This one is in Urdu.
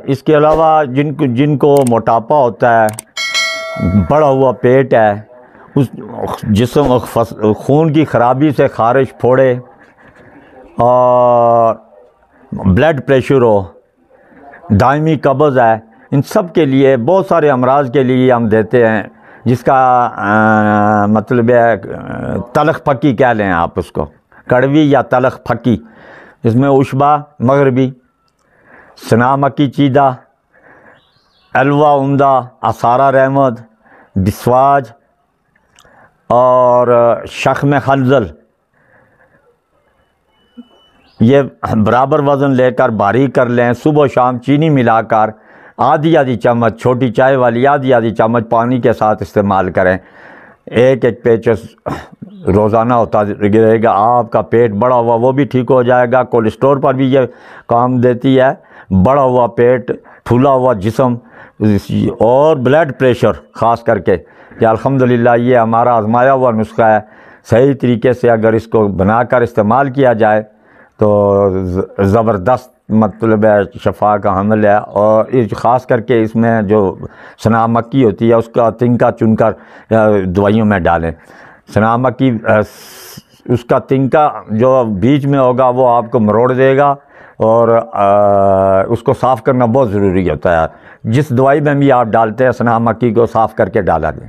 اس کے علاوہ جن کو موٹاپا ہوتا ہے، بڑا ہوا پیٹ ہے، اس جسم خون کی خرابی سے خارش، پھوڑے اور بلڈ پریشر ہو، دائمی قبض ہے، ان سب کے لیے بہت سارے امراض کے لیے ہم دیتے ہیں، جس کا مطلب ہے تلخ پھکی کہہ لیں آپ اس کو، کڑوی یا تلخ پھکی، جس میں اشبا مغربی، سنا مکی چیدہ، الوا عمدہ، اثارہ رحمت، بسواج اور شخم خنزل، یہ برابر وزن لے کر باریک کر لیں، صبح و شام چینی ملا کر آدھی چمچ، چھوٹی چائے والی آدھی چمچ پانی کے ساتھ استعمال کریں، ایک پیچس روزانہ ہوتا رہے گا، آپ کا پیٹ بڑا ہوا وہ بھی ٹھیک ہو جائے گا، کولیسٹرول پر بھی یہ کام دیتی ہے، بڑا ہوا پیٹ، پھولا ہوا جسم اور بلڈ پریشر خاص کر کے، کہ الحمدللہ یہ ہمارا آزمایا ہوا نسخہ ہے، صحیح طریقے سے اگر اس کو بنا کر استعمال کیا جائے تو زبردست مطلب ہے شفا کا حمل ہے۔ اور خاص کر کے اس میں جو سنا مکی ہوتی ہے اس کا تنکا چن کر دوائیوں میں ڈالیں، سنا مکی اس کا تنکا جو بیچ میں ہوگا وہ آپ کو مروڑ دے گا، اور اس کو صاف کرنا بہت ضروری ہوتا ہے، جس دوائی میں بھی آپ ڈالتے ہیں سنا مکی کو صاف کر کے ڈالا دیں۔